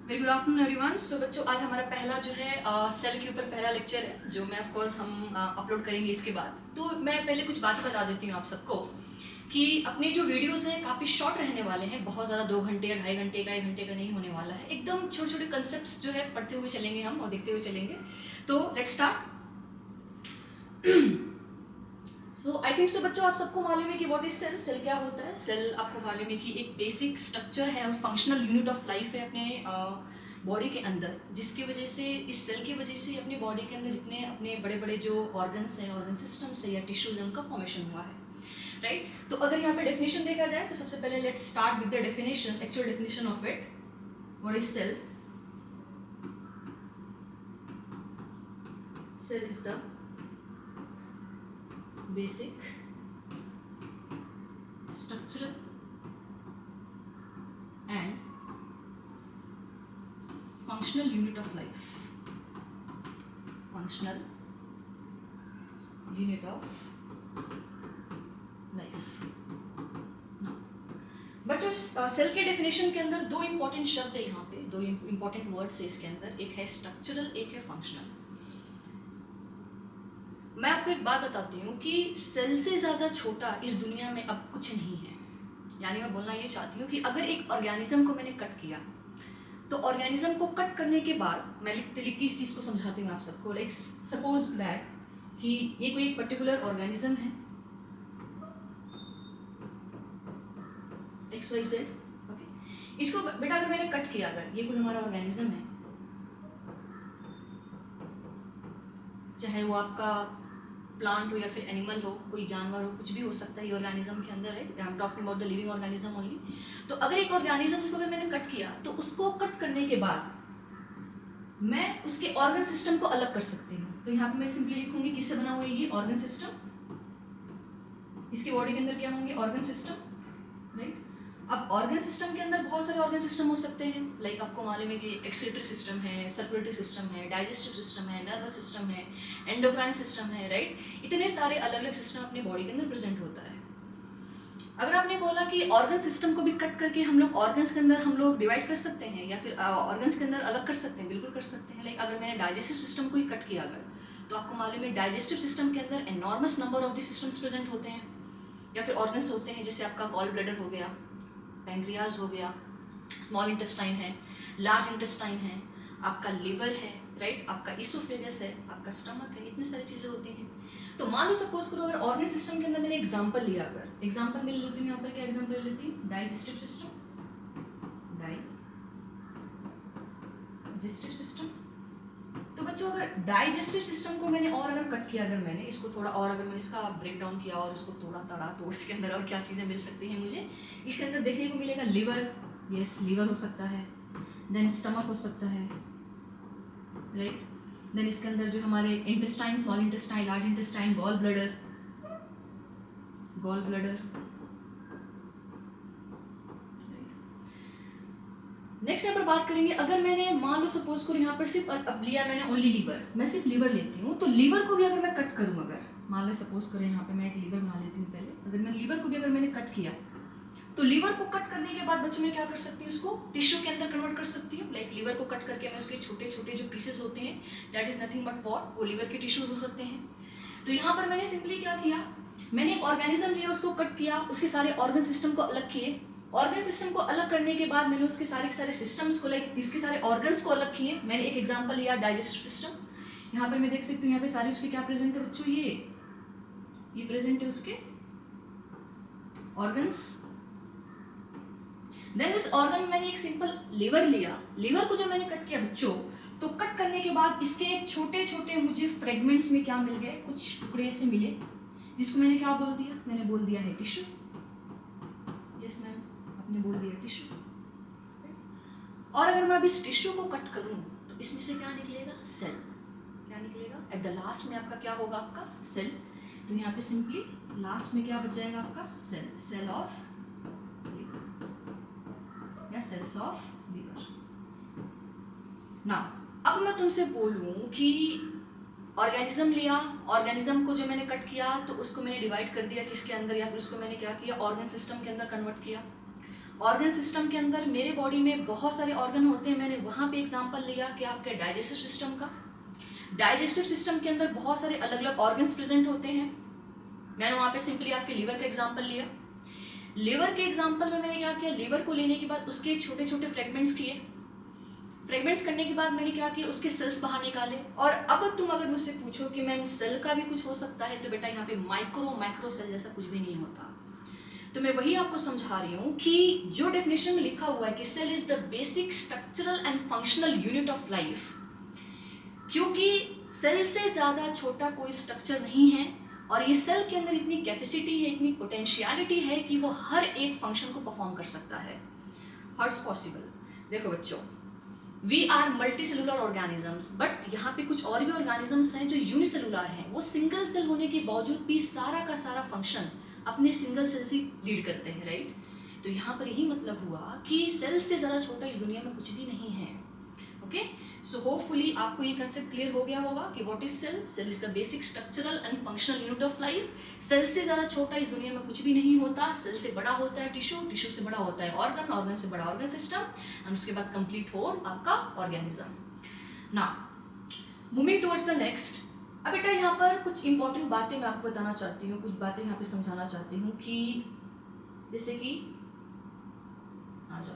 Very good afternoon everyone. So बच्चों, आज हमारा पहला जो है सेल के ऊपर पहला लेक्चर है, जो मैं ऑफ कोर्स हम अपलोड करेंगे इसके बाद। तो मैं पहले कुछ बात बता देती हूँ आप सबको कि अपने जो वीडियोस हैं काफ़ी शॉर्ट रहने वाले हैं, बहुत ज़्यादा 2 घंटे या 2.5 घंटे का 1 घंटे का नहीं होने वाला है। एकदम छोटे छोटे कंसेप्ट जो है पढ़ते हुए चलेंगे हम और देखते हुए चलेंगे। तो let's start. So I think सो बच्चों, आप सबको मालूम है कि व्हाट इज सेल। सेल क्या होता है? सेल आपको मालूम है कि एक बेसिक स्ट्रक्चर है और फंक्शनल यूनिट ऑफ लाइफ है अपने बॉडी के अंदर, जिसकी वजह से इस सेल की वजह से अपनी बॉडी के अंदर जितने अपने बड़े बड़े जो ऑर्गन्स हैं, ऑर्गन सिस्टम्स है या टिश्यूज हैं, उनका फॉर्मेशन हुआ है, राइट। तो अगर यहाँ पे डेफिनेशन देखा जाए तो सबसे पहले let's start with the definition, actual definition of it. What is cell? Cell is the basic structural and functional unit of life. Functional unit of life. बच्चों, सेल के डेफिनेशन के अंदर दो इंपॉर्टेंट शब्द है, यहाँ पे दो इंपॉर्टेंट वर्ड्स है इसके अंदर, एक है स्ट्रक्चरल, एक है फंक्शनल। मैं आपको एक बात बताती हूँ कि सेल से ज़्यादा छोटा इस दुनिया में अब कुछ नहीं है। यानी मैं बोलना ये चाहती हूँ कि अगर एक ऑर्गेनिज्म को मैंने कट किया, तो ऑर्गेनिज्म को कट करने के बाद मैं लिख के इस चीज़ को समझाती हूँ आप सबको। लाइक सपोज दैट कि ये कोई एक पर्टिकुलर ऑर्गेनिज्म है XYZ, ओके। इसको बेटा अगर मैंने कट किया, अगर ये कोई हमारा ऑर्गेनिज्म है, चाहे वो आपका प्लांट हो या फिर एनिमल हो, कोई जानवर हो, कुछ भी हो सकता है, ये ऑर्गेनिज्म के अंदर है। I am talking about the living organism only. तो अगर एक ऑर्गेनिज्म को अगर मैंने कट किया, तो उसको कट करने के बाद मैं उसके ऑर्गन सिस्टम को अलग कर सकती हूँ। तो यहाँ पे मैं सिंपली लिखूंगी किससे बना हुआ है ये ऑर्गन सिस्टम। इसकी बॉडी के अंदर क्या होंगे? Organ system, right. अब ऑर्गन सिस्टम के अंदर बहुत सारे ऑर्गन सिस्टम हो सकते हैं। लाइक आपको मालूम है कि एक्सक्रीटरी सिस्टम है, सर्कुलेटरी सिस्टम है, डाइजेस्टिव सिस्टम है, नर्वस सिस्टम है, एंडोक्राइन सिस्टम है, राइट। इतने सारे अलग अलग सिस्टम अपनी बॉडी के अंदर प्रेजेंट होता है। अगर आपने बोला कि ऑर्गन सिस्टम को भी कट करके हम लोग ऑर्गन्स के अंदर हम लोग डिवाइड कर सकते हैं या फिर ऑर्गन्स के अंदर अलग कर सकते हैं, बिल्कुल कर सकते हैं। लाइक अगर मैंने डाइजेस्टिव सिस्टम को ही कट किया अगर, तो आपको मालूम है डाइजेस्टिव सिस्टम के अंदर enormous number of the systems present होते हैं या फिर ऑर्गन्स होते हैं, जैसे आपका गॉल ब्लैडर हो गया, पैंक्रियाज हो गया, स्मॉल इंटेस्टाइन है, लार्ज इंटेस्टाइन है, आपका लिवर है, राइट, आपका इसोफेगस है, आपका स्टमक है, इतनी सारी चीज़ें होती हैं। तो मान लो सपोज करो अगर ऑर्गन सिस्टम के अंदर मैंने एग्जांपल लिया, अगर एग्जांपल मैं लेती हूँ यहाँ पर, क्या एग्जांपल ले लेती हूँ? Digestive system, digestive system. तो बच्चों, अगर डाइजेस्टिव सिस्टम को मैंने और अगर कट किया, अगर मैंने इसको थोड़ा और अगर मैंने इसका ब्रेक डाउन किया और इसको थोड़ा तड़ा, तो इसके अंदर और क्या चीज़ें मिल सकती हैं मुझे? इसके अंदर देखने को मिलेगा लिवर, यस लिवर हो सकता है, देन स्टमक हो सकता है, राइट। देन इसके अंदर जो हमारे intestine, small intestine, large intestine, gall bladder, gall bladder. Next यहाँ पर बात करेंगे, अगर मैंने मान लो सपोज करो यहाँ पर सिर्फ अब लिया मैंने ओनली लीवर, मैं सिर्फ लीवर लेती हूँ, तो लीवर को भी अगर मैं कट करूँ, अगर मान लो सपोज करें यहाँ पे मैं एक लीवर बना लेती हूँ पहले, अगर मैं लीवर को भी अगर मैंने कट किया, तो लीवर को कट करने के बाद बच्चों मैं क्या कर सकती हूँ? उसको टिश्यू के अंदर कन्वर्ट कर सकती हूँ। लाइक लीवर को कट करके मैं उसके छोटे छोटे जो पीसेस होते हैं, that is nothing but what, वो लीवर के टिश्यूज हो सकते हैं। तो यहाँ पर मैंने सिंपली क्या किया, मैंने एक ऑर्गेनिज्म लिया, उसको कट किया, उसके सारे ऑर्गन सिस्टम को अलग किए। ऑर्गन सिस्टम को अलग करने के बाद मैंने उसके सारे सिस्टम्स को, लाइक इसके सारे ऑर्गन्स को अलग किए। मैंने एक एग्जांपल लिया डाइजेस्टिव सिस्टम। यहाँ पर मैं देख सकती हूँ यहाँ पे सारे उसके क्या प्रेजेंट है बच्चों? ये प्रेजेंट है उसके ऑर्गन्स। देन उस ऑर्गन में मैंने एक सिंपल लीवर लिया, लीवर को जो मैंने कट किया बच्चों, तो कट करने के बाद इसके छोटे छोटे मुझे फ्रेगमेंट्स में क्या मिल गए? कुछ टुकड़े ऐसे मिले, जिसको मैंने क्या बोल दिया? मैंने बोल दिया है टिश्यू। यस मैम, आपने बोल दिया टिश्यू। और अगर मैं अब इस टिश्यू को कट करूं, तो इसमें से क्या निकलेगा? सेल। क्या निकलेगा? एट द लास्ट में आपका क्या होगा? आपका सेल। तो यहाँ पे सिंपली लास्ट में क्या बच जाएगा? आपका सेल, सेल ऑफ या सेल्स ऑफ लीवर। ना अब मैं तुमसे बोलूं कि ऑर्गेनिज्म लिया, ऑर्गेनिज्म को जो मैंने कट किया, तो उसको मैंने डिवाइड कर दिया किसके अंदर, या फिर उसको मैंने क्या किया? ऑर्गन सिस्टम के अंदर कन्वर्ट किया। ऑर्गन सिस्टम के अंदर मेरे बॉडी में बहुत सारे ऑर्गन होते हैं। मैंने वहाँ पे एग्जांपल लिया कि आपके डाइजेस्टिव सिस्टम का। डाइजेस्टिव सिस्टम के अंदर बहुत सारे अलग अलग ऑर्गन्स प्रेजेंट होते हैं। मैंने वहाँ पे सिंपली आपके लीवर का एग्जांपल लिया। लीवर के एग्जांपल में मैंने क्या किया, लीवर को लेने के बाद उसके छोटे छोटे फ्रेगमेंट्स किए। फ्रेगमेंट्स करने के बाद मैंने क्या किया, उसके सेल्स बाहर निकाले। और अब तुम अगर मुझसे पूछो कि मैम सेल का भी कुछ हो सकता है, तो बेटा यहाँ पे माइक्रो सेल जैसा कुछ भी नहीं होता। तो मैं वही आपको समझा रही हूँ कि जो डेफिनेशन में लिखा हुआ है कि cell is the basic structural and functional unit of life, क्योंकि सेल से ज़्यादा छोटा कोई स्ट्रक्चर नहीं है और ये सेल के अंदर इतनी कैपेसिटी है, इतनी पोटेंशियलिटी है कि वो हर एक फंक्शन को परफॉर्म कर सकता है। How it's possible? देखो बच्चों, we are multicellular organisms, but यहाँ पे कुछ और भी ऑर्गेनिजम्स हैं जो यूनिसेलुलर हैं। वो सिंगल सेल होने के बावजूद भी सारा का सारा फंक्शन अपने सिंगल सेल से लीड करते हैं, राइट? तो यहाँ पर यही मतलब हुआ कि सेल से ज़्यादा छोटा इस दुनिया में कुछ भी नहीं है। ओके, सो होपफुली आपको ये कंसेप्ट क्लियर हो गया होगा कि what is cell. Cell is the basic structural and functional unit of life. Cell से ज़्यादा छोटा इस दुनिया में कुछ भी नहीं होता। सेल से बड़ा होता है टिश्यू, टिश्यू से बड़ा होता है ऑर्गन, ऑर्गन से बड़ा ऑर्गन सिस्टम, एंड उसके बाद कंप्लीट होल आपका organism. Now moving towards the next. अब बेटा यहाँ पर कुछ इंपॉर्टेंट बातें मैं आपको बताना चाहती हूँ, कुछ बातें यहाँ पे समझाना चाहती हूँ कि जैसे कि आ जाओ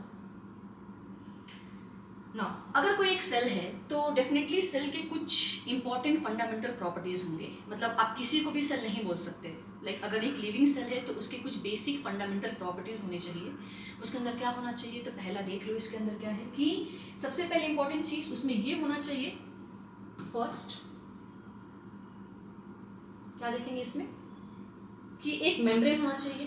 ना, अगर कोई एक सेल है तो डेफिनेटली सेल के कुछ इंपॉर्टेंट फंडामेंटल प्रॉपर्टीज होंगे। मतलब आप किसी को भी सेल नहीं बोल सकते। लाइक अगर एक लिविंग सेल है तो उसके कुछ बेसिक फंडामेंटल प्रॉपर्टीज होनी चाहिए। उसके अंदर क्या होना चाहिए, तो पहला देख लो इसके अंदर क्या है कि सबसे पहले इंपॉर्टेंट चीज उसमें ये होना चाहिए। फर्स्ट क्या देखेंगे इसमें कि एक मेम्ब्रेन होना चाहिए,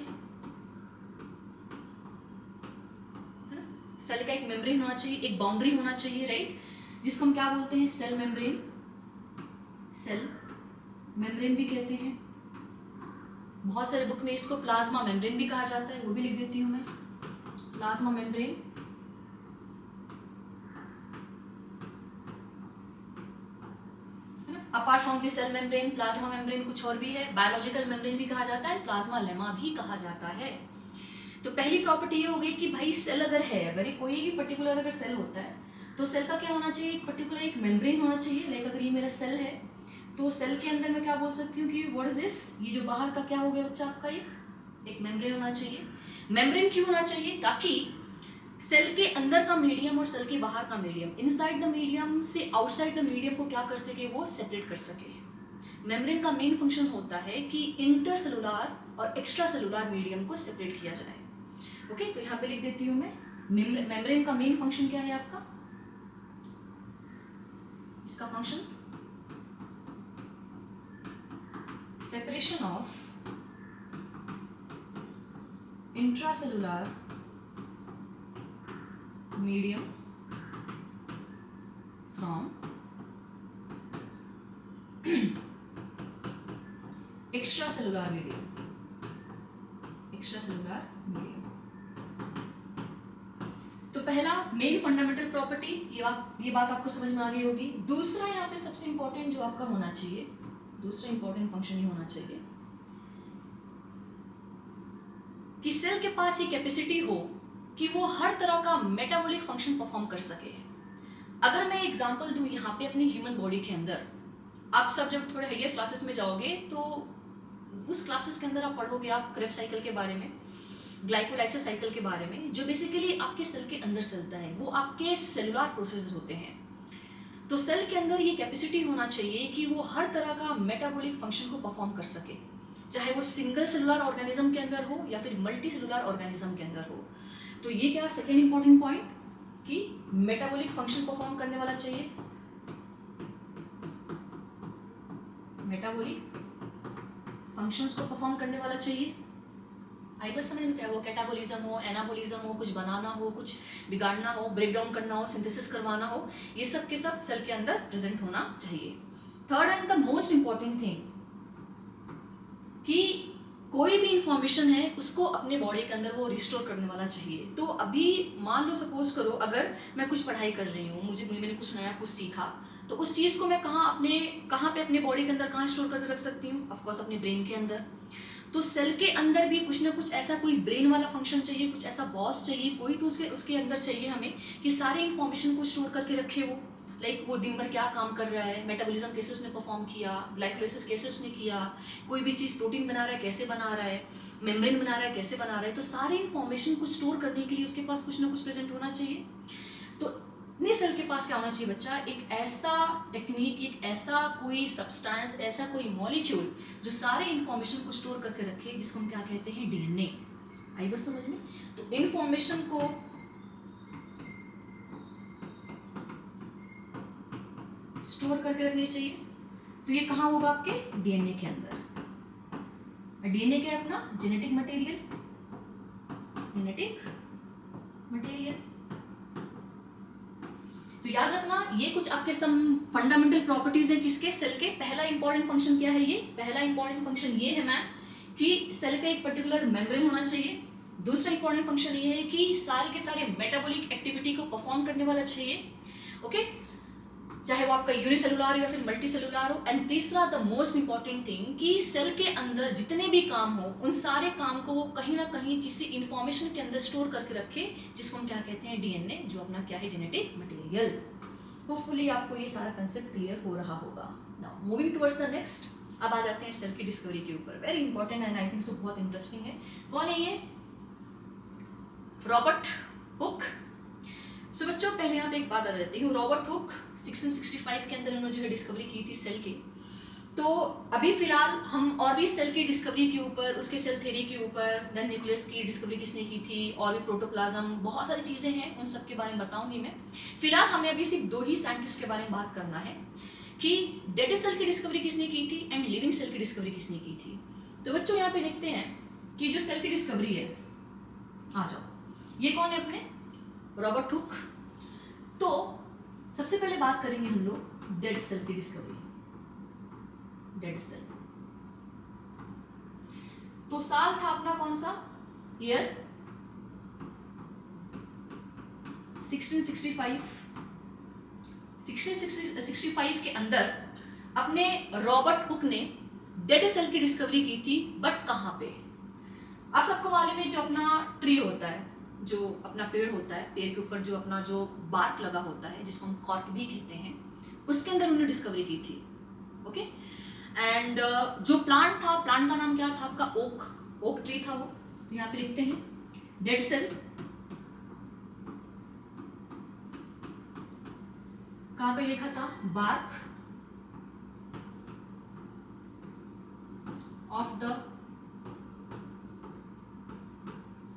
है ना? सेल का एक मेम्ब्रेन होना चाहिए, एक बाउंड्री होना चाहिए, राइट? जिसको हम क्या बोलते हैं, सेल मेम्ब्रेन। सेल मेम्ब्रेन भी कहते हैं। बहुत सारे बुक में इसको प्लाज्मा मेम्ब्रेन भी कहा जाता है, वो भी लिख देती हूँ मैं, plasma membrane. Apart from the cell membrane, plasma membrane कुछ और भी है, बायोलॉजिकल मेम्ब्रेन भी कहा जाता है, प्लाज्मा लेमा भी कहा जाता है। तो पहली प्रॉपर्टी ये हो गई कि भाई सेल अगर है, अगर ये कोई भी पर्टिकुलर अगर सेल होता है तो सेल का क्या होना चाहिए, एक पर्टिकुलर एक मेम्ब्रेन होना चाहिए। लाइक अगर ये मेरा सेल है तो सेल के अंदर मैं क्या बोल सकती हूँ कि व्हाट इज दिस, ये जो बाहर का क्या हो गया बच्चा आपका, एक मेम्ब्रेन होना चाहिए। मेम्ब्रेन क्यों होना चाहिए, ताकि सेल के अंदर का मीडियम और सेल के बाहर का मीडियम, इनसाइड द मीडियम से आउटसाइड द मीडियम को क्या कर सके, वो सेपरेट कर सके। मेम्ब्रेन का मेन फंक्शन होता है कि इंटर सेलुलर और एक्स्ट्रा सेलुलर मीडियम को सेपरेट किया जाए। ओके, तो यहाँ पे लिख देती हूँ मैं, मेम्ब्रेन का मेन फंक्शन क्या है आपका, इसका function separation of intracellular medium from extracellular medium, extracellular medium। तो पहला मेन फंडामेंटल प्रॉपर्टी, ये बात आपको समझ में आ गई होगी। दूसरा यहाँ पे सबसे इंपॉर्टेंट जो आपका होना चाहिए, दूसरा इंपॉर्टेंट फंक्शन ये होना चाहिए कि सेल के पास ये कैपेसिटी हो कि वो हर तरह का मेटाबॉलिक फंक्शन परफॉर्म कर सके। अगर मैं एग्जांपल दूं यहाँ पे अपनी ह्यूमन बॉडी के अंदर, आप सब जब थोड़े हायर क्लासेस में जाओगे तो उस क्लासेस के अंदर आप पढ़ोगे आप क्रेब्स साइकिल के बारे में, ग्लाइकोलाइसिस साइकिल के बारे में, जो बेसिकली आपके सेल के अंदर चलता है। वो आपके सेलुलर प्रोसेस होते हैं। तो सेल के अंदर ये कैपेसिटी होना चाहिए कि वो हर तरह का मेटाबॉलिक फंक्शन को परफॉर्म कर सके, चाहे वो सिंगल सेलुलर ऑर्गेनिज्म के अंदर हो या फिर मल्टी सेलुलर ऑर्गेनिज्म के अंदर हो। तो ये क्या सेकेंड इंपॉर्टेंट पॉइंट कि मेटाबॉलिक फंक्शन परफॉर्म करने वाला चाहिए, मेटाबॉलिक फंक्शंस को परफॉर्म करने वाला चाहिए। आई बस समझ में, चाहे वो कैटाबॉलिज्म हो, एनाबॉलिज्म हो, कुछ बनाना हो, कुछ बिगाड़ना हो, ब्रेक डाउन करना हो, सिंथेसिस करवाना हो, ये सब के सब सेल के अंदर प्रेजेंट होना चाहिए। Third and the most important thing कि कोई भी इंफॉर्मेशन है उसको अपने बॉडी के अंदर वो रिस्टोर करने वाला चाहिए। तो अभी मान लो सपोज करो अगर मैं कुछ पढ़ाई कर रही हूँ, मैंने कुछ नया कुछ सीखा, तो उस चीज़ को मैं कहाँ पे अपने बॉडी के अंदर कहाँ स्टोर करके रख सकती हूँ, ऑफकोर्स अपने ब्रेन के अंदर। तो सेल के अंदर भी कुछ ना कुछ ऐसा कोई ब्रेन वाला फंक्शन चाहिए, कुछ ऐसा बॉस चाहिए, कोई तो उसके अंदर चाहिए हमें कि सारे इंफॉर्मेशन को स्टोर करके रखे वो। लाइक वो दिन भर क्या काम कर रहा है, मेटाबॉलिज्म कैसे उसने परफॉर्म किया, ग्लाइकोलाइसिस कैसे उसने किया, कोई भी चीज़ प्रोटीन बना रहा है कैसे बना रहा है, मेम्ब्रेन बना रहा है कैसे बना रहा है। तो सारे इंफॉर्मेशन को स्टोर करने के लिए उसके पास कुछ ना कुछ प्रेजेंट होना चाहिए। तो अपने सेल के पास क्या होना चाहिए बच्चा, एक ऐसा टेक्निक, एक ऐसा कोई सब्सटेंस, ऐसा कोई मॉलिक्यूल जो सारे इंफॉर्मेशन को स्टोर करके रखे, जिसको हम क्या कहते हैं, डीएनए। आई बस समझ में। तो इंफॉर्मेशन को स्टोर करके रखनी चाहिए। तो ये कहाँ होगा, आपके डीएनए के अंदर। डीएनए क्या है, अपना जेनेटिक मटेरियल, जेनेटिक मटेरियल। तो याद रखना, ये कुछ आपके सम फंडामेंटल प्रॉपर्टीज है किसके, सेल के। पहला इंपॉर्टेंट फंक्शन क्या है, ये पहला इंपॉर्टेंट फंक्शन ये है मैम कि सेल का एक पर्टिकुलर मेम्ब्रेन होना चाहिए। दूसरा इंपॉर्टेंट फंक्शन ये है कि सारे के सारे मेटाबॉलिक एक्टिविटी को परफॉर्म करने वाला चाहिए, ओके, चाहे वो आपका यूनिसेलुलर या फिर मल्टी सेलुलर हो। एंड तीसरा द मोस्ट इंपॉर्टेंट थिंग कि सेल के अंदर जितने भी काम हो, उन सारे काम को वो कहीं ना कहीं किसी इंफॉर्मेशन के अंदर स्टोर करके रखे, जिसको हम क्या कहते हैं, डीएनए, जो अपना क्या है, जेनेटिक मटेरियल। होपफुली आपको ये सारा कंसेप्ट क्लियर हो रहा होगा। Now moving towards the next, अब आ जाते हैं सेल की डिस्कवरी के ऊपर। Very important and I think सो बहुत इंटरेस्टिंग है। कौन है ये, रॉबर्ट हुक। सो बच्चों पहले यहाँ पे एक बात आ जाती है, रॉबर्ट हुक 1665 के अंदर उन्होंने जो है डिस्कवरी की थी सेल की। तो अभी फिलहाल हम और भी सेल की डिस्कवरी के ऊपर, उसके सेल थ्योरी के ऊपर, देन न्यूक्लियस की डिस्कवरी किसने की थी, और भी प्रोटोप्लाज्म, बहुत सारी चीज़ें हैं, उन सब के बारे में बताऊंगी मैं। फिलहाल हमें अभी सिर्फ 2 ही साइंटिस्ट के बारे में बात करना है कि डेड सेल की डिस्कवरी किसने की थी एंड लिविंग सेल की डिस्कवरी किसने की थी। तो बच्चों यहाँ पे देखते हैं कि जो सेल की डिस्कवरी है, आ जाओ, ये कौन है, अपने रॉबर्ट हुक। तो सबसे पहले बात करेंगे हम लोग डेड सेल की डिस्कवरी। डेड सेल, तो साल था अपना कौन सा, ईयर 1665। 1665 के अंदर अपने रॉबर्ट हुक ने डेड सेल की डिस्कवरी की थी, बट कहाँ पे। आप सबको मालूम है, जो अपना ट्री होता है, जो अपना पेड़ होता है, पेड़ के ऊपर जो अपना जो बार्क लगा होता है, जिसको हम कॉर्क भी कहते हैं, उसके अंदर उन्होंने डिस्कवरी की थी, ओके। एंड जो प्लांट था, प्लांट का नाम क्या था आपका, ओक ट्री था वो। तो यहाँ पे लिखते हैं डेड सेल, कहाँ पे लिखा था, bark of the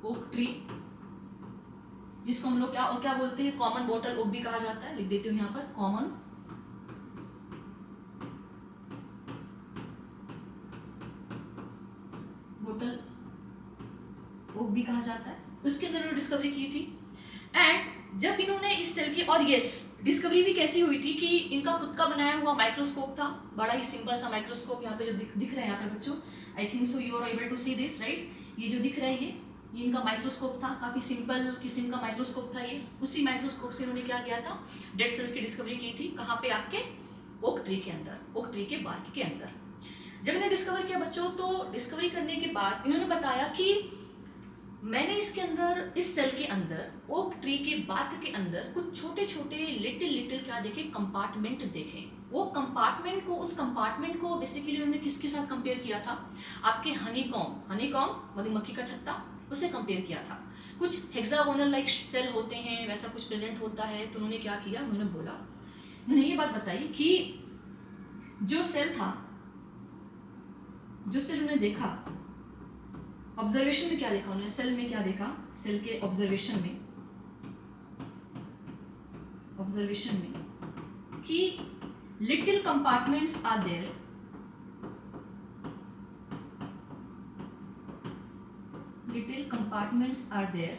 oak tree, जिसको हम लोग क्या बोलते हैं, कॉमन बॉटल ओक भी कहा जाता है। लिख देती हूँ यहाँ पर, कॉमन बॉटल ओक भी कहा जाता है। उसके अंदर उन्होंने डिस्कवरी की थी। एंड जब इन्होंने इस सेल की, और यस, डिस्कवरी भी कैसी हुई थी कि इनका खुद का बनाया हुआ माइक्रोस्कोप था, बड़ा ही सिंपल सा माइक्रोस्कोप। यहाँ पे जो दिख रहा है यहाँ पे बच्चों, I think so you are able to see this, right. ये जो दिख रहा है, ये इनका माइक्रोस्कोप था, काफ़ी सिंपल किस्म का माइक्रोस्कोप था ये। उसी माइक्रोस्कोप से इन्होंने क्या किया था, डेड सेल्स की डिस्कवरी की थी। कहाँ पे, आपके ओक ट्री के अंदर, ओक ट्री के बार्क के अंदर। जब इन्हें डिस्कवर किया बच्चों, तो डिस्कवरी करने के बाद इन्होंने बताया कि मैंने इसके अंदर, इस सेल के अंदर, ओक ट्री के बार्क के अंदर कुछ छोटे छोटे लिटिल क्या देखे, कंपार्टमेंट देखे। वो कंपार्टमेंट को, उस कंपार्टमेंट को बेसिकली उन्होंने किसके साथ कंपेयर किया था, आपके हनीकॉम्ब मधुमक्खी का छत्ता, उसे कंपेयर किया था। कुछ हेक्सागोनल लाइक सेल होते हैं, वैसा कुछ प्रेजेंट होता है। तो उन्होंने क्या किया, उन्होंने बोला, उन्होंने ये बात बताई कि जो सेल था, जो सेल उन्होंने देखा, ऑब्जर्वेशन में क्या देखा उन्होंने, सेल में क्या देखा, सेल के ऑब्जर्वेशन में कि little compartments are there, little compartments are there.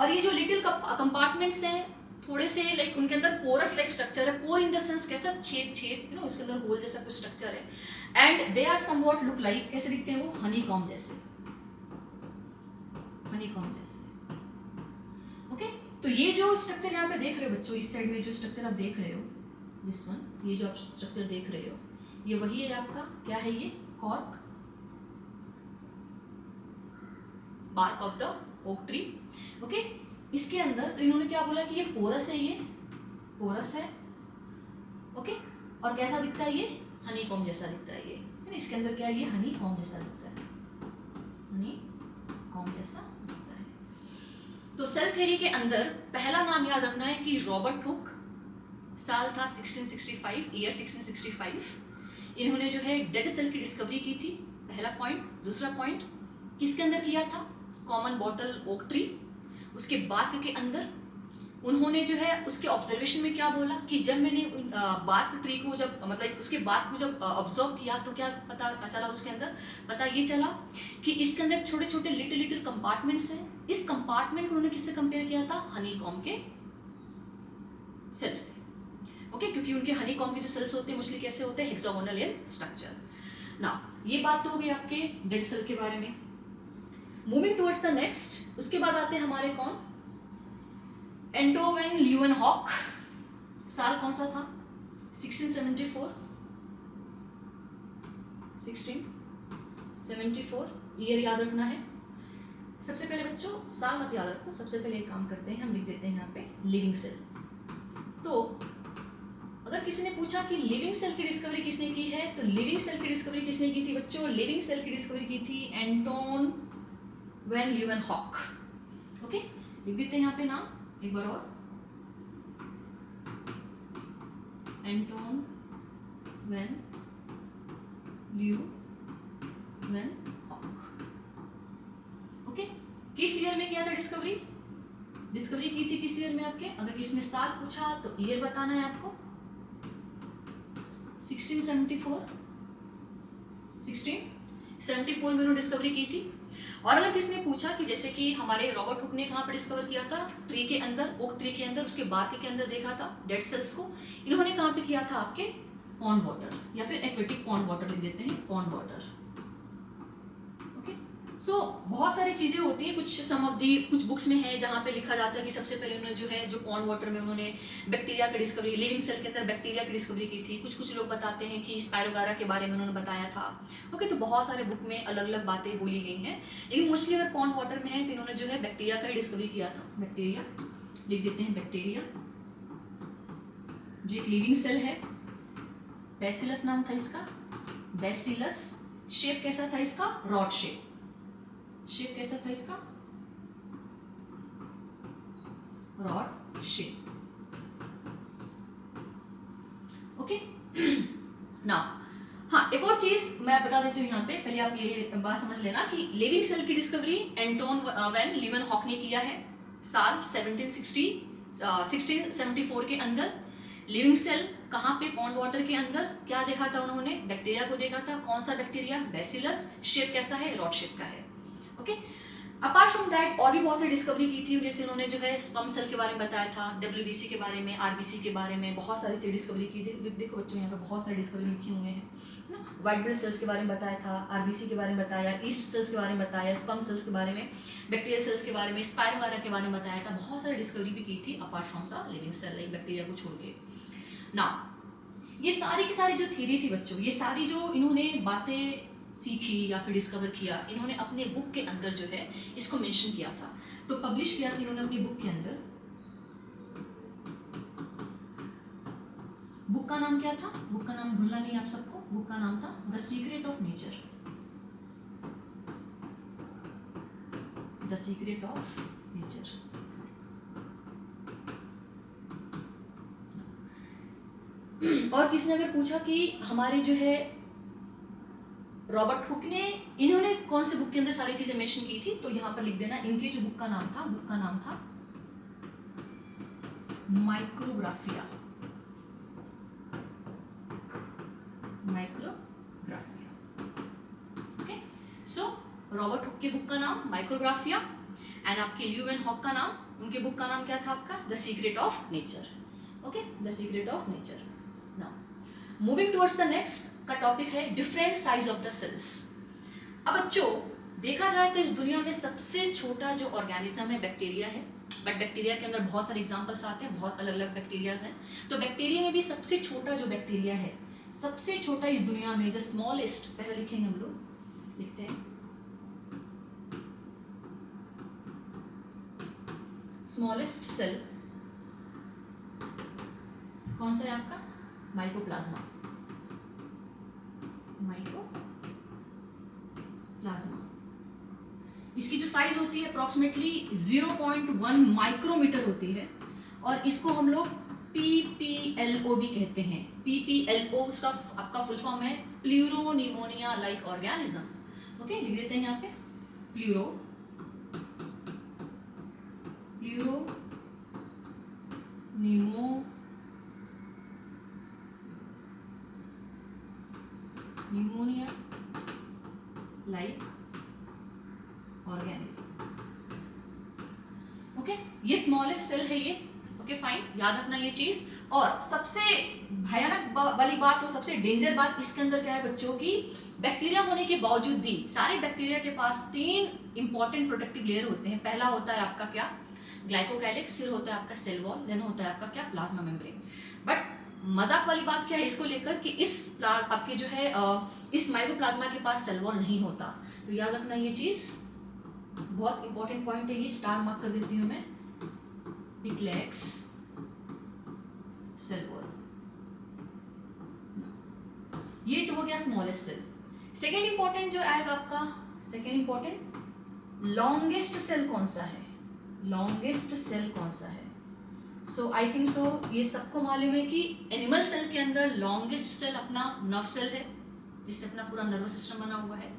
और ये जो लिटिल कंपार्टमेंट्स हैं, थोड़े से लाइक उनके अंदर पोरस लाइक स्ट्रक्चर है। पोर इन द सेंस कैसा, छेद, यू नो, उसके अंदर होल जैसा कुछ स्ट्रक्चर है। And they are somewhat look like, कैसे दिखते हैं वो, हनीकॉम्ब जैसे, हनीकॉम्ब जैसे, ओके। तो ये जो स्ट्रक्चर यहाँ पे देख रहे हो बच्चों, इस साइड में जो स्ट्रक्चर आप देख रहे हो, दिस वन, ये जो आप स्ट्रक्चर देख रहे हो, ये वही है आपका, क्या है ये, cork, bark of the oak tree. Okay, इसके अंदर तो इन्होंने क्या बोला कि ये पोरस है, ये पोरस है। ओके, और कैसा दिखता है ये, हनी कॉम्ब जैसा दिखता है ये, है ना। इसके अंदर क्या है, ये हनी कॉम्ब जैसा दिखता है, हनी कॉम्ब जैसा दिखता है। तो सेल थ्योरी के अंदर पहला नाम याद रखना है कि रॉबर्ट हुक, साल था 1665, ईयर 1665। इन्होंने जो है डेड सेल की डिस्कवरी की थी, पहला पॉइंट। दूसरा पॉइंट किसके अंदर किया था, कॉमन बॉटल ओक ट्री, उसके बार्क के अंदर। उन्होंने जो है उसके ऑब्जर्वेशन में क्या बोला कि जब मैंने बार्क ट्री को जब मतलब उसके बार्क को जब ऑब्जर्व किया तो क्या पता चला, उसके अंदर पता ये चला कि इसके अंदर छोटे छोटे लिटिल कंपार्टमेंट्स हैं। इस कंपार्टमेंट को उन्होंने किससे कंपेयर किया था, हनी कॉम्ब के सेल से। ओके, क्योंकि उनके हनी कॉम्ब के जो सेल्स होते हैं मोस्टली कैसे होते हैं, हेक्सागोनल इन स्ट्रक्चर। ना ये बात तो हो गई आपके डेड सेल के बारे में। मूविंग टुवर्ड्स द नेक्स्ट, उसके बाद आते हैं हमारे कौन, एंटो वैन ल्यूवेनहॉक। साल कौन सा था, 1674, 1674, ईयर याद रखना है। सबसे पहले बच्चों साल मत याद रखो, सबसे पहले एक काम करते हैं, हम लिख देते हैं यहाँ पे लिविंग सेल। तो अगर किसी ने पूछा कि लिविंग सेल की डिस्कवरी किसने की है, तो लिविंग सेल की डिस्कवरी किसने की थी बच्चों, लिविंग सेल की डिस्कवरी की थी एंटोन वैन ल्यूवेनहॉक। ओके, लिख देते हैं यहाँ पे नाम एक बार और, एंटोन वैन ल्यूवेनहॉक। ओके, किस ईयर में किया था डिस्कवरी, डिस्कवरी की थी किस ईयर में आपके, अगर किसी ने साल पूछा तो ईयर बताना है आपको, 1674, 1674 में उन्होंने डिस्कवरी की थी। और अगर किसी ने पूछा कि जैसे कि हमारे रॉबर्ट हुक ने कहाँ पर डिस्कवर किया था, ट्री के अंदर, ओक ट्री के अंदर, उसके बार्क के अंदर देखा था डेड सेल्स को, इन्होंने कहाँ पे किया था आपके पॉन्ड वाटर, या फिर एक्वेटिक पॉन्ड वाटर लिख देते हैं, पॉन्ड वाटर। ओके, सो बहुत सारी चीज़ें होती हैं, कुछ सम ऑफ दी कुछ बुक्स में है जहाँ पे लिखा जाता है कि सबसे पहले उन्होंने जो है जो पॉन्ड वाटर में उन्होंने बैक्टीरिया की डिस्कवरी, लिविंग सेल के अंदर बैक्टीरिया की डिस्कवरी की थी। कुछ लोग बताते हैं कि स्पायरोगारा के बारे में उन्होंने बताया था। ओके, तो बहुत सारे बुक में अलग अलग बातें बोली गई हैं, लेकिन मोस्टली अगर पॉन्ड वाटर में है तो इन्होंने जो है बैक्टीरिया का ही डिस्कवरी किया था। बैक्टीरिया लिख देते हैं, बैक्टीरिया जो एक लिविंग सेल है, बैसिलस नाम था इसका, बैसिलस। शेप कैसा था इसका, रॉड शेप, शेप कैसा था इसका, रॉड शेप। ओके, नाउ हाँ एक और चीज मैं बता देती हूँ यहाँ पे, पहले आप ये बात समझ लेना कि लिविंग सेल की डिस्कवरी एंटोन वैन ल्यूवेनहॉक ने किया है साल 1674 के अंदर। लिविंग सेल कहाँ पे, पॉन्ड वाटर के अंदर। क्या देखा था उन्होंने, बैक्टीरिया को देखा था। कौन सा बैक्टीरिया, बैसिलस। शेप कैसा है, रॉड शेप का है। ओके, अपार्ट फ्रॉम दैट और भी बहुत सारी डिस्कवरी की थी, जैसे उन्होंने जो है स्पर्म सेल के बारे में बताया था, WBC के बारे में, RBC के बारे में, बहुत सारी चीज़ डिस्कवरी की थी। देखो बच्चों यहाँ पे बहुत सारी डिस्कवरी लिखी हुए हैं ना। व्हाइट ब्लड सेल्स के बारे में बताया था, RBC के बारे में बताया, ईस्ट सेल्स के बारे में बताया, स्पर्म सेल्स के बारे में, बैक्टीरियल सेल्स के बारे में, स्पायरोगारा के बारे में बताया था। बहुत सारी डिस्कवरी भी की थी apart from the living cell, like bacteria को छोड़ के। ना ये सारी की सारी जो थ्योरी थी बच्चों, ये सारी जो इन्होंने बातें सीखी या फिर डिस्कवर किया, इन्होंने अपने बुक के अंदर जो है इसको मेंशन किया था। तो पब्लिश किया था इन्होंने अपनी बुक के अंदर। बुक का नाम क्या था, बुक का नाम भूलना नहीं आप सबको, बुक का नाम था the secret of nature, the secret of nature. और किसने अगर पूछा कि हमारे जो है रॉबर्ट हुक ने, इन्होंने कौन से बुक के अंदर सारी चीजें मेंशन की थी, तो यहां पर लिख देना इनकी जो बुक का नाम था, बुक का नाम था माइक्रोग्राफिया, माइक्रोग्राफिया। ओके, सो रॉबर्ट हुक के बुक का नाम माइक्रोग्राफिया, एंड आपके ल्यूवेनहॉक का नाम, उनके बुक का नाम क्या था आपका, the secret of nature. Okay, the secret of nature. Now moving towards the next का टॉपिक है different size of the cells. अब बच्चों देखा जाए तो इस दुनिया में सबसे छोटा जो ऑर्गेनिज्म है बैक्टीरिया है, बट बैक्टीरिया के अंदर बहुत सारे एग्जांपल्स आते हैं, बहुत अलग अलग बैक्टीरियाज हैं। तो बैक्टीरिया में भी सबसे छोटा जो बैक्टीरिया है, सबसे छोटा इस दुनिया में, जो स्मॉलेस्ट, पहले लिखेंगे हम लोग, लिखते हैं स्मॉलेस्ट सेल कौन सा है आपका? माइकोप्लाज्मा। माइकोप्लाज्मा इसकी जो साइज होती है अप्रॉक्सीमेटली 0.1 माइक्रोमीटर होती है और इसको हम लोग PPLO भी कहते हैं। PPLO उसका आपका फुल फॉर्म है प्लूरोनिमोनिया लाइक ऑर्गेनिज्म। ओके, लिख देते हैं यहाँ पे निमोनिया लाइक ऑर्गेनिज्म। ओके, ये स्मॉलेस्ट सेल है ये। ओके फाइन, याद रखना ये चीज। और सबसे भयानक वाली बात और सबसे डेंजर बात इसके अंदर क्या है बच्चों की, बैक्टीरिया होने के बावजूद भी सारे बैक्टीरिया के पास 3 इंपॉर्टेंट प्रोटेक्टिव लेयर होते हैं। पहला होता है आपका क्या? ग्लाइकोकैलिक्स, फिर होता है आपका सेल वॉल, देन होता है आपका क्या? Plasma membrane. बट मजाक वाली बात क्या है इसको लेकर कि इस आपके जो है इस माइकोप्लाज्मा के पास सेल वॉल नहीं होता। तो याद रखना ये चीज, बहुत इंपॉर्टेंट पॉइंट है ये, स्टार मार्क कर देती हूं मैं। It lacks cell wall. ये तो हो गया स्मॉलेस्ट सेल। सेकेंड इंपॉर्टेंट जो आएगा आपका, सेकेंड इंपॉर्टेंट, लॉन्गेस्ट सेल कौन सा है? लॉन्गेस्ट सेल कौन सा है? सो आई थिंक सो ये सबको मालूम है कि एनिमल सेल के अंदर लॉन्गेस्ट सेल अपना नर्व सेल है, जिससे अपना पूरा नर्वस सिस्टम बना हुआ है।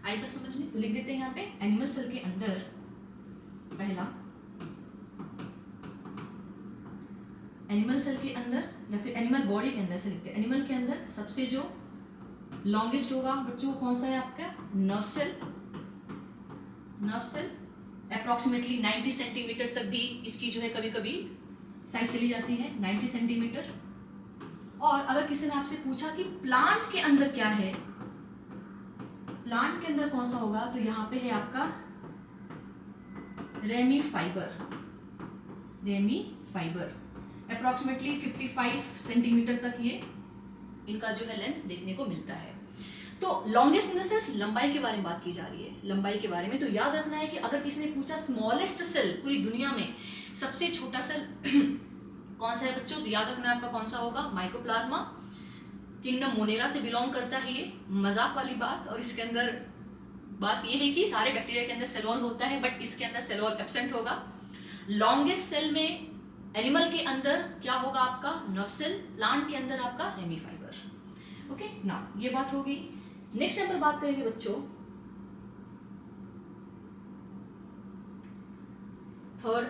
आई बस समझ में, तो लिख देते हैं यहाँ पे एनिमल सेल के अंदर पहला, एनिमल सेल के अंदर या फिर एनिमल बॉडी के अंदर से लिखते हैं। एनिमल के अंदर सबसे जो लॉन्गेस्ट होगा बच्चों कौन सा है आपका? Nerve cell. Nerve cell approximately 90 centimetre तक भी इसकी जो है कभी कभी साइज चली जाती है, 90 सेंटीमीटर। और अगर किसी ने आपसे पूछा कि प्लांट के अंदर क्या है, प्लांट के अंदर कौन सा होगा, तो यहाँ पे है आपका ramie fibre. Ramie fibre approximately 55 centimetre तक ये इनका जो है लेंथ देखने को मिलता है। तो लॉन्गेस्ट इन द सेंस लंबाई के बारे में बात की जा रही है, लंबाई के बारे में। तो याद रखना है कि अगर किसी ने पूछा स्मॉलेस्ट सेल पूरी दुनिया में सबसे छोटा सेल कौन सा है बच्चों, तो याद रखना है आपका कौन सा होगा? माइकोप्लाज्मा। किंगडम मोनेरा से बिलोंग करता है ये, मजाक वाली बात। और इसके अंदर बात ये है कि सारे बैक्टीरिया के अंदर सेल वॉल होता है, बट इसके अंदर सेल वॉल एब्सेंट होगा। लॉन्गेस्ट सेल में एनिमल के अंदर क्या होगा आपका? Nerve cell. प्लांट के अंदर आपका रेमी फाइबर। ओके नाउ ये बात होगी। नेक्स्ट नंबर बात करेंगे बच्चों third,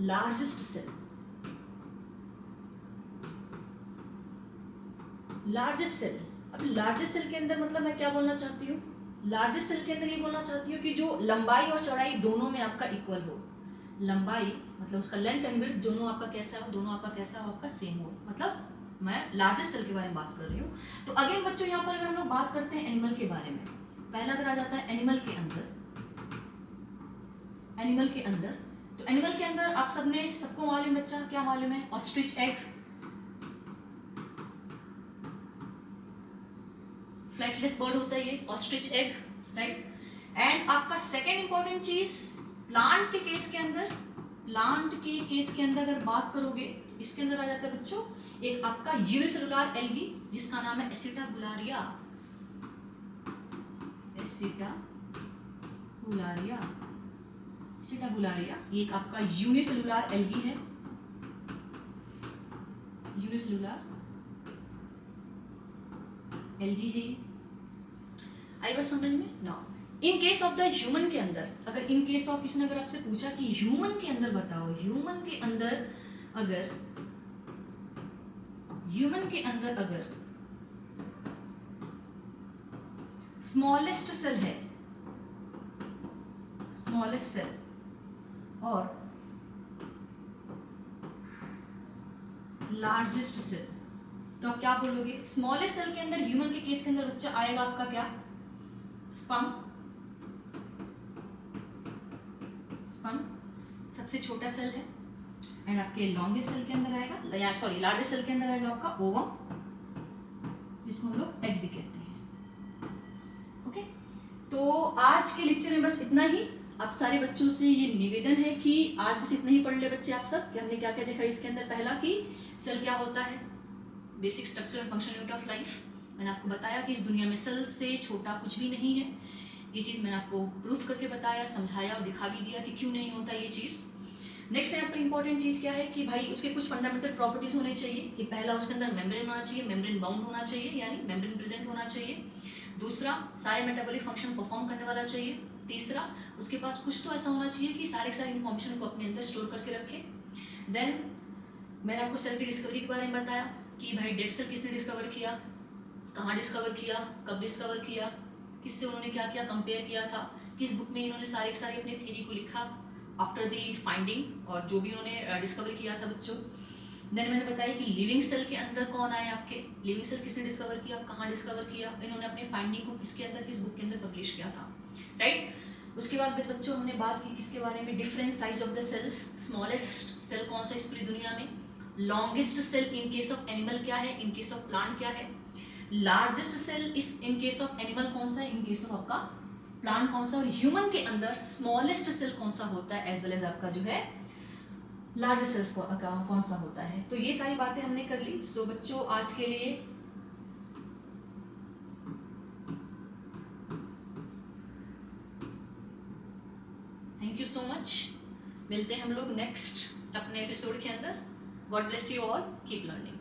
largest cell. Largest cell, अब लार्जेस्ट सेल के अंदर मतलब मैं क्या बोलना चाहती हूँ? लार्जेस्ट सेल के अंदर ये बोलना चाहती हूँ कि जो लंबाई और चौड़ाई दोनों में आपका इक्वल हो। लंबाई मतलब उसका लेंथ एंड विड्थ दोनों आपका कैसा हो, दोनों आपका कैसा हो, आपका सेम हो। मतलब मैं लार्जेस्ट सेल के बारे में बात कर रही हूँ। तो अगेन बच्चों यहाँ पर अगर हम लोग बात करते हैं एनिमल के बारे में, पहला अगर आ जाता है एनिमल के अंदर, एनिमल के अंदर, तो एनिमल के अंदर आप सबको मालूम बच्चा क्या मालूम है? ऑस्ट्रिच एग, फ्लाइटलेस बर्ड होता है ये ऑस्ट्रिच एग, राइट। एंड आपका सेकेंड इंपॉर्टेंट चीज प्लांट के केस के अंदर, प्लांट के केस के अंदर अगर बात करोगे इसके अंदर आ जाता है बच्चों एक आपका यूनिसेलुलर एल्गी जिसका नाम है एसिटाबुलारिया। एसिटाबुलारिया, एसिटाबुलारिया ये एक आपका यूनिसेलुलर एल्गी है, यूनिसेलुलर एल्गी है। आई बात समझ में? Now in case of the human के अंदर, अगर इन केस ऑफ किसी ने अगर आपसे पूछा कि ह्यूमन के अंदर बताओ, ह्यूमन के अंदर अगर स्मॉलेस्ट सेल है, स्मॉलेस्ट सेल और लार्जेस्ट सेल, तो आप क्या बोलोगे? स्मॉलेस्ट सेल के अंदर ह्यूमन के केस के अंदर बच्चा आएगा आपका क्या? स्पर्म। स्पर्म सबसे छोटा सेल है। एंड आपके लॉन्गेस्ट सेल के अंदर आएगा, या सॉरी लार्जेस्ट सेल के अंदर आएगा आपका ओवम, जिसको हम लोग एग भी कहते हैं। ओके, तो आज के लेक्चर में बस इतना ही। आप सारे बच्चों से ये निवेदन है कि आज बस इतना ही पढ़ ले बच्चे आप सब, कि हमने क्या क्या देखा इसके अंदर। पहला कि सेल क्या होता है, basic structure and functional unit of life. मैंने आपको बताया कि इस दुनिया में सेल से छोटा कुछ भी नहीं है। ये चीज़ मैंने आपको प्रूफ करके बताया, समझाया और दिखा भी दिया कि क्यों नहीं होता ये चीज़। नेक्स्ट यहाँ पर इंपॉर्टेंट चीज़ क्या है कि भाई उसके कुछ फंडामेंटल प्रॉपर्टीज होने चाहिए कि पहला उसके अंदर मेम्ब्रेन होना चाहिए, मेम्ब्रेन बाउंड होना चाहिए, यानी मेम्ब्रेन प्रेजेंट होना चाहिए। दूसरा, सारे मेटाबॉलिक फंक्शन परफॉर्म करने वाला चाहिए। तीसरा, उसके पास कुछ तो ऐसा होना चाहिए कि सारी इन्फॉर्मेशन को अपने अंदर स्टोर करके रखे। देन मैंने आपको सेल की डिस्कवरी के बारे में बताया कि भाई डेड सेल किसने डिस्कवर किया, कहाँ डिस्कवर किया, कब डिस्कवर किया, किससे उन्होंने क्या क्या कंपेयर किया था, किस बुक में इन्होंने सारी अपनी थ्योरी को लिखा आफ्टर दी फाइंडिंग, और जो भी उन्होंने डिस्कवर किया था बच्चों। देन मैंने बताया कि लिविंग सेल के अंदर कौन आए आपके, लिविंग सेल किसने डिस्कवर किया, कहाँ डिस्कवर किया, इन्होंने अपने फाइंडिंग को किसके अंदर, किस बुक के अंदर पब्लिश किया था, राइट। उसके बाद बच्चों हमने बात की किसके बारे में, different size of the cells. Smallest cell कौन सा इस पूरी दुनिया में, longest cell in case of animal क्या है, इन केस ऑफ प्लांट क्या है, लार्जेस्ट सेल इस इन केस ऑफ एनिमल कौन सा है, इन केस ऑफ आपका प्लांट कौन सा, और ह्यूमन के अंदर स्मॉलेस्ट सेल कौन सा होता है, एज वेल एज आपका जो है लार्जेस्ट सेल्स कौन सा होता है। तो ये सारी बातें हमने कर ली। सो बच्चों आज के लिए थैंक यू सो मच। मिलते हैं हम लोग नेक्स्ट अपने एपिसोड के अंदर। God bless you all, keep learning.